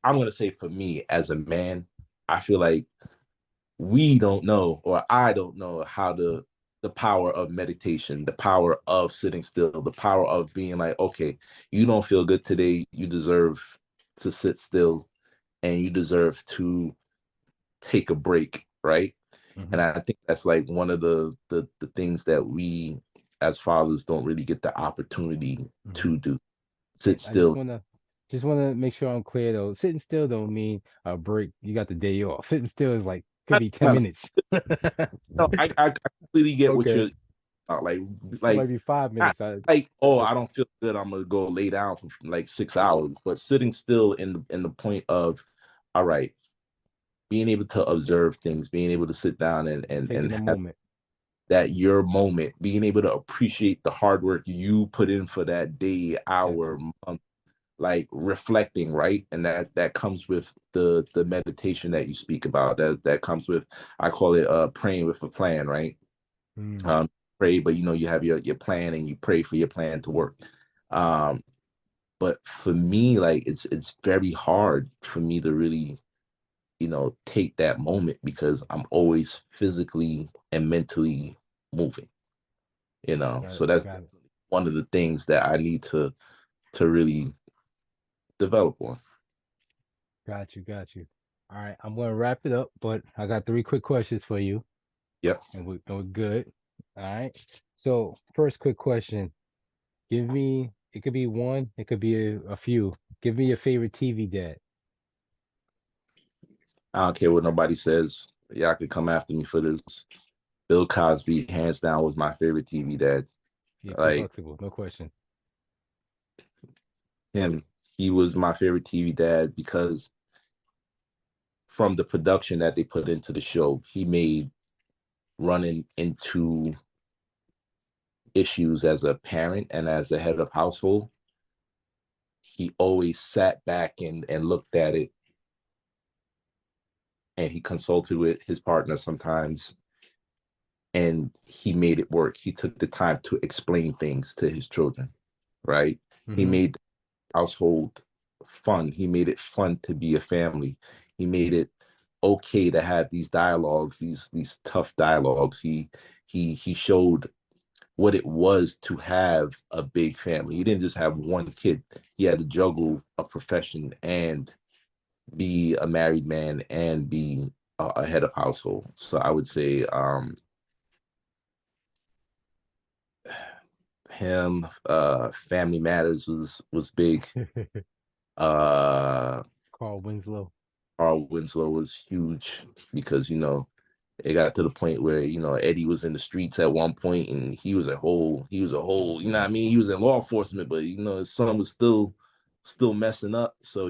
I'm gonna say for me as a man, I feel like we don't know, or I don't know how the power of meditation, the power of sitting still, the power of being like, okay, you don't feel good today. You deserve to sit still, and you deserve to take a break, right? Hmm. And I think that's like one of the things that we as fathers don't really get the opportunity Hmm. to do. Sit And I still. just wanna make sure I'm clear though. Sitting still don't mean a break. You got the day off. Sitting still is like could No, be 10 no, minutes. no, I completely get what Okay. you're like It might like be 5 minutes. like, oh, I don't feel good, I'm gonna go lay down for like 6 hours. But sitting still in the point of, all right, being able to observe things, being able to sit down taking and a have moment. that your moment, being able to appreciate the hard work you put in for that day, hour, Definitely. month, like reflecting, right? And that comes with the meditation that you speak about. That comes with, I call it praying with a plan, right? Mm, um Pray, but you have your plan and you pray for your plan to work. um but for me, like, it's very hard for me to really take that moment because I'm always physically and mentally moving. got it. So that's Got it. one of the things that I need to really develop on. Got you. Got you. All right. I'm gonna wrap it up, but I got 3 quick questions for you, Yep. and we're good. All right. So first quick question. Give me. It could be one. It could be a few. Give me your favorite TV dad. I don't care what nobody says. Y'all could come after me for this. Bill Cosby, hands down, was my favorite TV dad. Yeah, Like, combustible. No question. him, he was my favorite TV dad because from the production that they put into the show, he made running into issues as a parent and as the head of household. He always sat back and looked at it, and he consulted with his partner sometimes, and he made it work. He took the time to explain things to his children, right? He Mm-hmm. made the household fun. He made it fun to be a family. He made it okay to have these dialogues, these tough dialogues. He showed what it was to have a big family. He didn't just have one kid. He had to juggle a profession and be a married man and be a head of household. So I would say him. Family Matters was big. uh Carl Winslow. Carl Winslow was huge because it got to the point where Eddie was in the streets at one point, and he was a whole, what I mean, he was in law enforcement, but his son was still messing up. So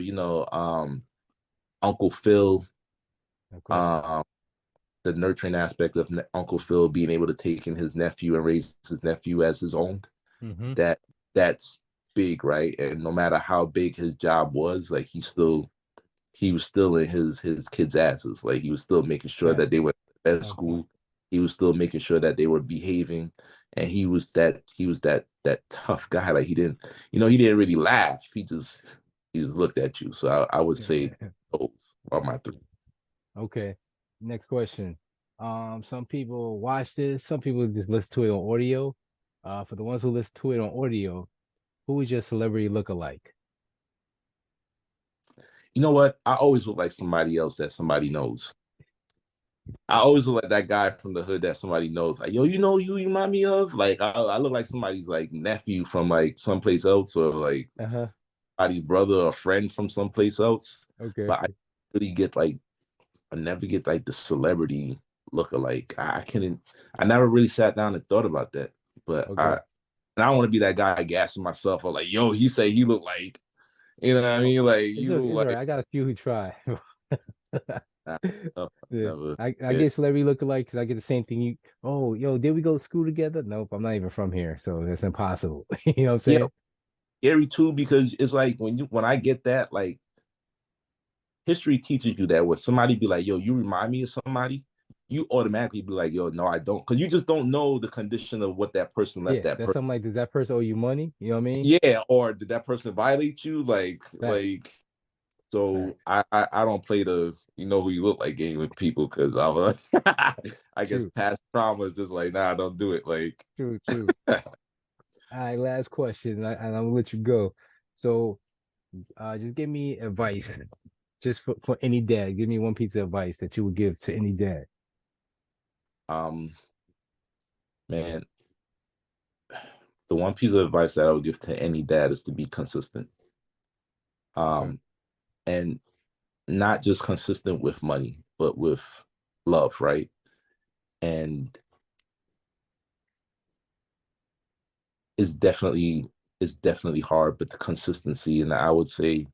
Uncle Phil, Okay. um the nurturing aspect of Uncle Phil being able to take in his nephew and raise his nephew as his own, Mm-hmm. that's big, right? And no matter how big his job was, like, he was still in his kids' asses. Like, he was still making sure Right. that they were at On point. school. He was still making sure that they were behaving, and he was that tough guy. Like, he didn't really laugh. He just looked at you. So I would say those are my three. Okay. Next question. Some people watch this. Some people just listen to it on audio. For the ones who listen to it on audio, who is your celebrity lookalike? You know what? I always look like somebody else that somebody knows. I always look like that guy from the hood that somebody knows. Like, yo, you remind me of? Like, I look like somebody's like nephew from like someplace else, or like Uh-huh. somebody's brother or friend from someplace else. Okay. But really get like I never get like the celebrity look-alike. I couldn't. I never really sat down and thought about that. But Okay. and I don't want to be that guy gassing myself or like, yo, he say he look like, what I Oh, mean? Like, it's you okay. It's look all right. like, I got a few who try. nah, no, Yeah. never. I Yeah. get celebrity lookalike because I get the same thing. Oh, yo, did we go to school together? Nope, I'm not even from here, so that's impossible. You know what I'm Yeah, saying? scary too, because it's like when I get that, like, history teaches you that when somebody be like, yo, you remind me of somebody, you automatically be like, yo, no, I don't. Because you just don't know the condition of what that person left Yeah, that that's person. something like, does that person owe you money? You know what I mean? Yeah, or did that person violate you? Facts. So Facts. I don't play the who you look like game with people, because I guess True. past trauma is just like, nah, don't do it. Like, True. True. All right, last question, and I'm gonna let you go. So, just give me advice, just for any dad. Give me one piece of advice that you would give to any dad. um, man, the one piece of advice that I would give to any dad is to be consistent. Okay. Um, and not just consistent with money, but with love, right? And is definitely hard, but the consistency, and I would say,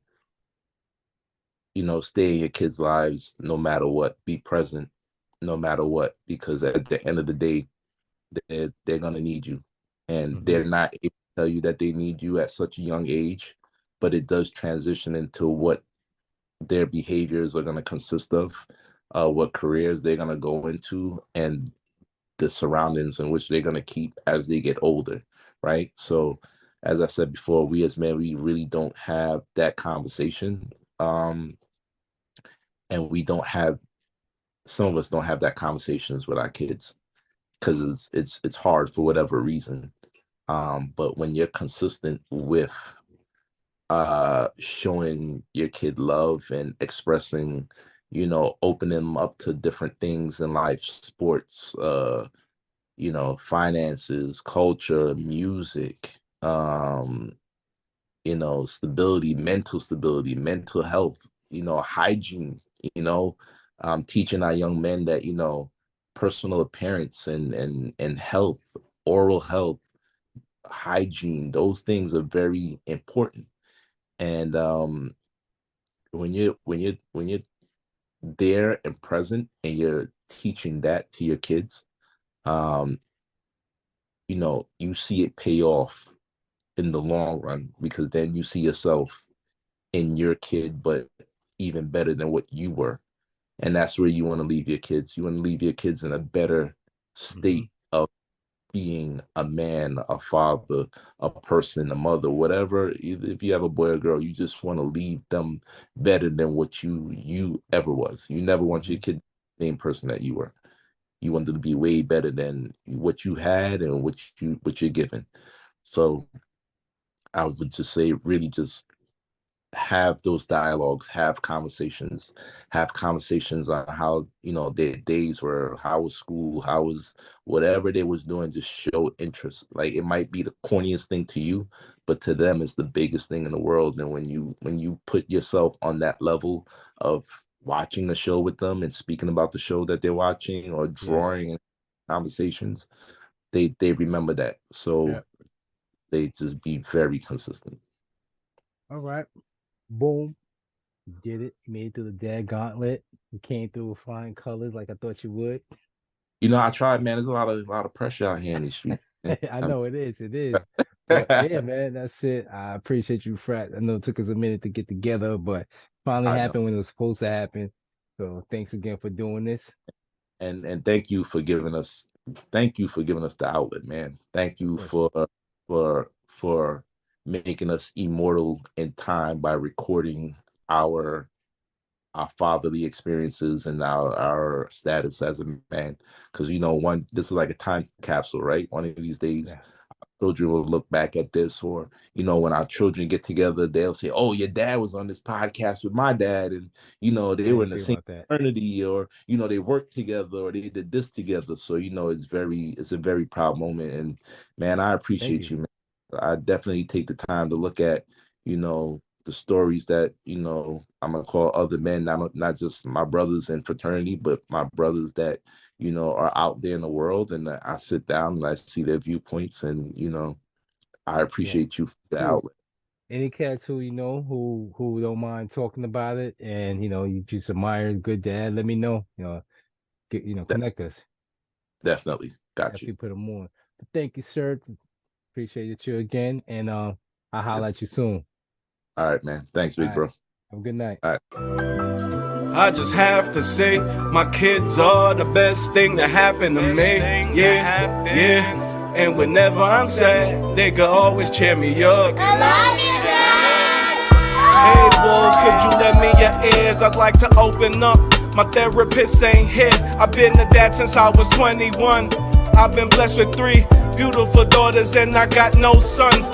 stay in your kids' lives no matter what, be present no matter what, because at the end of the day, they're gonna need you, and Mm-hmm. they're not able to tell you that they need you at such a young age, but it does transition into what their behaviors are going to consist of, what careers they're going to go into, and the surroundings in which they're going to keep as they get older, right? So, as I said before, we as men, we really don't have that conversation, and we don't have some of us don't have that conversations with our kids because it's hard for whatever reason. But when you're consistent with showing your kid love and expressing, opening them up to different things in life, sports, finances, culture, music, stability, mental health, hygiene, you know teaching our young men that, personal appearance and health, oral health, hygiene, those things are very important. And when you're there and present and you're teaching that to your kids, um you see it pay off in the long run, because then you see yourself in your kid, but even better than what you were. And that's where you want to leave your kids. You want to leave your kids in a better Mm-hmm. state of being a man, a father, a person, a mother, whatever. If you have a boy or girl, you just want to leave them better than what you ever was. You never want Mm-hmm. your kid the same person that you were. You want them to be way better than what you had and what you're given. So I would just say, really, just have those dialogues, have conversations on how, their days were, how was school, how was whatever they was doing. Just show interest. Like, it might be the corniest thing to you, but to them it's the biggest thing in the world. And when you put yourself on that level of watching a show with them and speaking about the show that they're watching, or Yeah. drawing conversations, they remember that. So Yeah. they just be very consistent. All right. Boom. You did it. You made it through the dad gauntlet. You came through with flying colors like I thought you would. I tried, man. There's a lot of pressure out here in these streets, man. I know it is. It is. But yeah, man, that's it. I appreciate you, Frat. I know it took us a minute to get together, but finally I know. happened when it was supposed to happen. So thanks again for doing this. And thank you for giving us the outlet, man. Thank Of you course. for making us immortal in time by recording our our fatherly experiences and our status as a man. Because, this is like a time capsule, right? One of these days Yeah. children will look back at this, or when our children get together, they'll say, oh, your dad was on this podcast with my dad, and I they were didn't in the think same about that. fraternity, or they worked together, or they did this together. So it's a very proud moment. And man, I Thank appreciate you. you, man. I definitely take the time to look at the stories that I'm gonna call other men, not just my brothers in fraternity, but my brothers that are out there in the world, and I sit down and I see their viewpoints, and I Yeah. appreciate you for the Cool. outlet. Any cats who who don't mind talking about it, and you just admire a good dad, let me know. De- Connect us. Definitely got you. Definitely put them on. But thank you, sir. Appreciate you again, and I'll Yep. holler at you soon. All right, man. Thanks, All big right. bro. Have a good night. All right. I just have to say, my kids are the best thing that happened to me. Yeah, yeah. And whenever I'm sad, they can always cheer me up. I love you, Dad. Hey, wolves, could you lend me your ears? I'd like to open up. My therapist ain't here. I've been a dad since I was 21. I've been blessed with 3 beautiful daughters, and I got no sons.